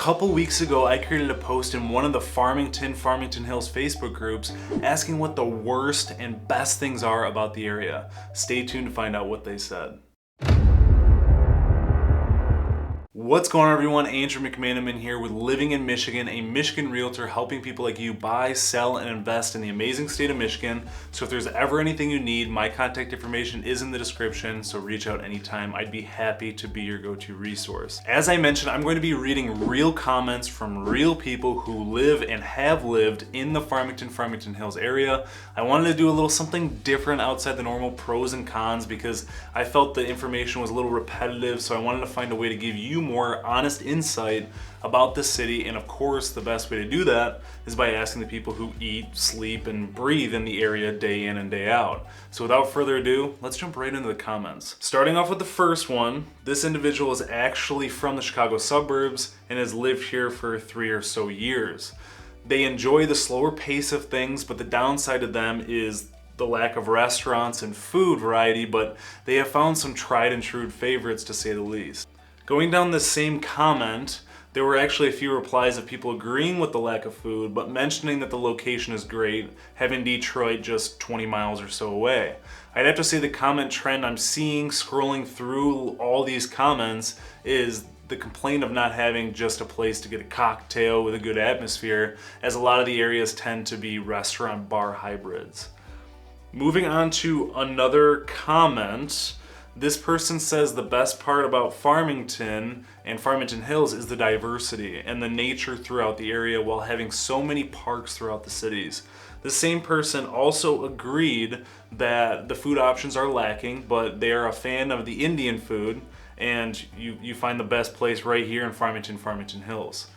couple weeks ago, I created a post in one of the Farmington-Farmington Hills Facebook groups asking what the worst and best things are about the area. Stay tuned to find out what they said. What's going on, everyone? Andrew McManaman here with Living in Michigan, a Michigan realtor helping people like you buy, sell, and invest in the amazing state of Michigan. So if there's ever anything you need, my contact information is in the description, so reach out anytime. I'd be happy to be your go-to resource. As I mentioned, I'm going to be reading real comments from real people who live and have lived in the Farmington-Farmington Hills area. I wanted to do a little something different outside the normal pros and cons because I felt the information was a little repetitive, so I wanted to find a way to give you more honest insight about the city. And of course, the best way to do that is by asking the people who eat, sleep, and breathe in the area day in and day out. So without further ado, let's jump right into the comments. Starting off with the first one, this individual is actually from the Chicago suburbs and has lived here for 3 or so years. They enjoy the slower pace of things, but the downside to them is the lack of restaurants and food variety, but they have found some tried and true favorites, to say the least. Going down this same comment, there were actually a few replies of people agreeing with the lack of food, but mentioning that the location is great, having Detroit just 20 miles or so away. I'd have to say the comment trend I'm seeing scrolling through all these comments is the complaint of not having just a place to get a cocktail with a good atmosphere, as a lot of the areas tend to be restaurant bar hybrids. Moving on to another comment. This person says the best part about Farmington and Farmington Hills is the diversity and the nature throughout the area while having so many parks throughout the cities. The same person also agreed that the food options are lacking, but they are a fan of the Indian food, and you find the best place right here in Farmington-Farmington Hills.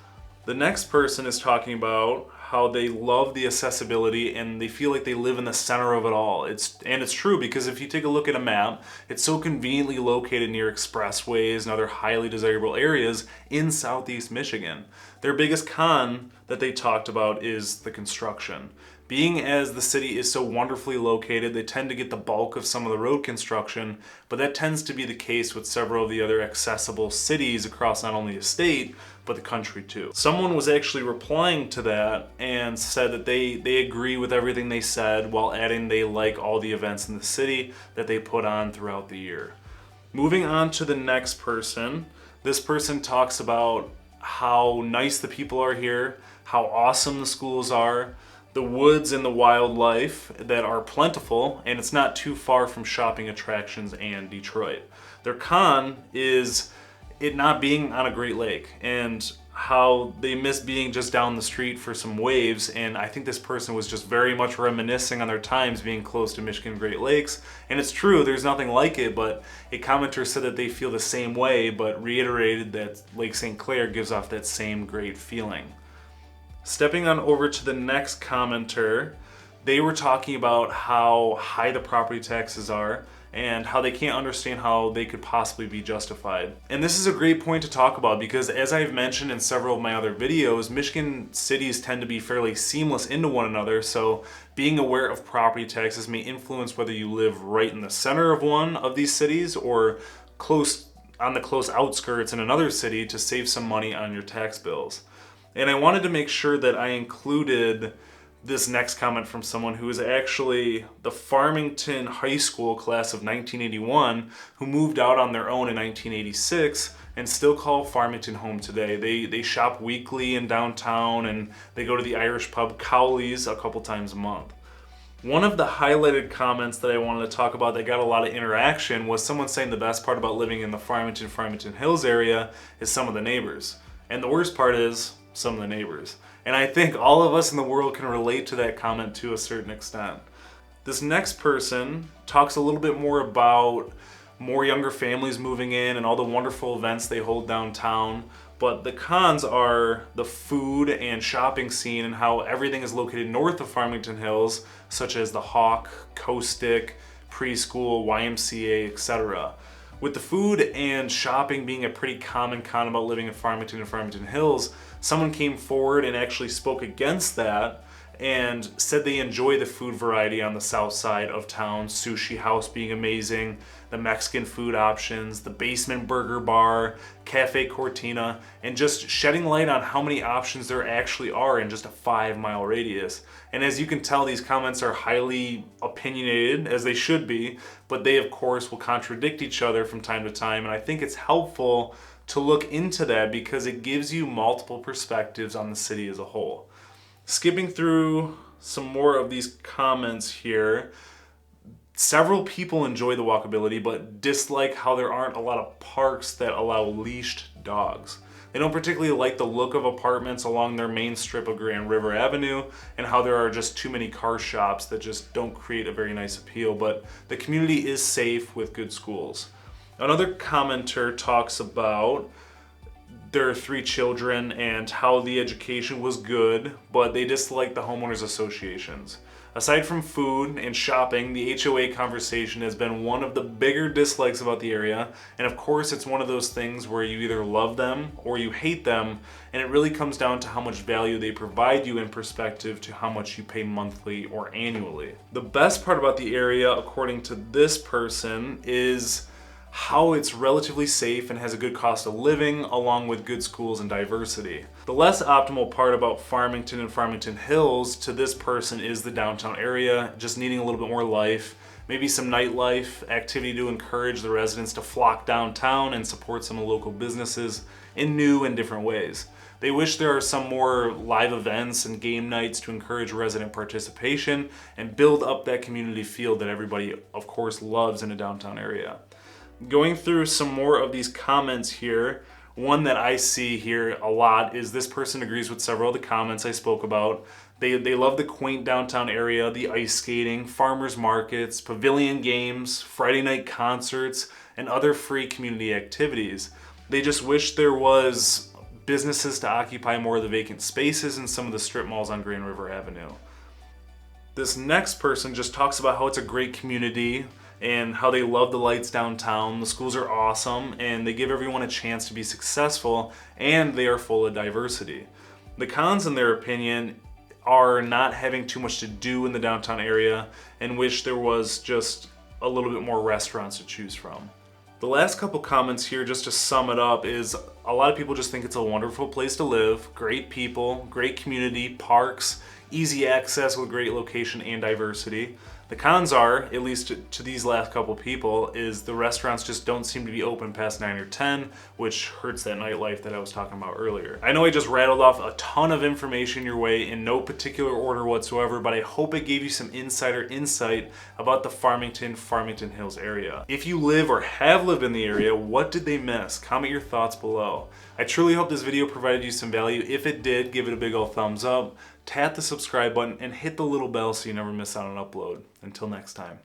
The next person is talking about how they love the accessibility and they feel like they live in the center of it all. It's true, because if you take a look at a map, it's so conveniently located near expressways and other highly desirable areas in Southeast Michigan. Their biggest con that they talked about is the construction. Being as the city is so wonderfully located, they tend to get the bulk of some of the road construction, but that tends to be the case with several of the other accessible cities across not only the state, but the country too. Someone was actually replying to that and said that they agree with everything they said, while adding they like all the events in the city that they put on throughout the year. Moving on to the next person, this person talks about how nice the people are here, how awesome the schools are, the woods and the wildlife that are plentiful, and it's not too far from shopping attractions and Detroit. Their con is it not being on a Great Lake and how they miss being just down the street for some waves. And I think this person was just very much reminiscing on their times being close to Michigan Great Lakes. And it's true, there's nothing like it, but a commenter said that they feel the same way, but reiterated that Lake St. Clair gives off that same great feeling. Stepping on over to the next commenter, they were talking about how high the property taxes are and how they can't understand how they could possibly be justified. And this is a great point to talk about because, as I've mentioned in several of my other videos, Michigan cities tend to be fairly seamless into one another, so being aware of property taxes may influence whether you live right in the center of one of these cities or on the close outskirts in another city to save some money on your tax bills. And I wanted to make sure that I included this next comment from someone who is actually the Farmington High School class of 1981 who moved out on their own in 1986 and still call Farmington home today. They shop weekly in downtown and they go to the Irish pub Cowley's a couple times a month. One of the highlighted comments that I wanted to talk about that got a lot of interaction was someone saying the best part about living in the Farmington-Farmington Hills area is some of the neighbors. And the worst part is some of the neighbors. And I think all of us in the world can relate to that comment to a certain extent. This next person talks a little bit more about more younger families moving in and all the wonderful events they hold downtown. But the cons are the food and shopping scene and how everything is located north of Farmington Hills, such as the Hawk, Coastic, preschool, YMCA, etc. With the food and shopping being a pretty common con about living in Farmington and Farmington Hills, someone came forward and actually spoke against that and said they enjoy the food variety on the south side of town. Sushi House being amazing, the Mexican food options, the Basement Burger Bar, Cafe Cortina, and just shedding light on how many options there actually are in just a 5-mile radius. And as you can tell, these comments are highly opinionated, as they should be, but they of course will contradict each other from time to time, and I think it's helpful to look into that because it gives you multiple perspectives on the city as a whole. Skipping through some more of these comments here, several people enjoy the walkability but dislike how there aren't a lot of parks that allow leashed dogs. They don't particularly like the look of apartments along their main strip of Grand River Avenue and how there are just too many car shops that just don't create a very nice appeal, but the community is safe with good schools. Another commenter talks about their 3 children and how the education was good, but they dislike the homeowners associations. Aside from food and shopping, the HOA conversation has been one of the bigger dislikes about the area, and of course it's one of those things where you either love them or you hate them, and it really comes down to how much value they provide you in perspective to how much you pay monthly or annually. The best part about the area, according to this person, is how it's relatively safe and has a good cost of living along with good schools and diversity. The less optimal part about Farmington and Farmington Hills to this person is the downtown area, just needing a little bit more life, maybe some nightlife activity to encourage the residents to flock downtown and support some local businesses in new and different ways. They wish there are some more live events and game nights to encourage resident participation and build up that community feel that everybody of course loves in a downtown area. Going through some more of these comments here, one that I see here a lot is this person agrees with several of the comments I spoke about. They love the quaint downtown area, the ice skating, farmers markets, pavilion games, Friday night concerts, and other free community activities. They just wish there was businesses to occupy more of the vacant spaces in some of the strip malls on Grand River Avenue. This next person just talks about how it's a great community and how they love the lights downtown. The schools are awesome and they give everyone a chance to be successful, and they are full of diversity. The cons, in their opinion, are not having too much to do in the downtown area and wish there was just a little bit more restaurants to choose from. The last couple comments here, just to sum it up, is a lot of people just think it's a wonderful place to live, great people, great community, parks, easy access with great location and diversity. The cons are, at least to these last couple people, is the restaurants just don't seem to be open past 9 or 10, which hurts that nightlife that I was talking about earlier. I know I just rattled off a ton of information your way in no particular order whatsoever, but I hope it gave you some insider insight about the Farmington-Farmington Hills area. If you live or have lived in the area, what did they miss? Comment your thoughts below. I truly hope this video provided you some value. If it did, give it a big ol' thumbs up, tap the subscribe button, and hit the little bell so you never miss out on an upload. Until next time.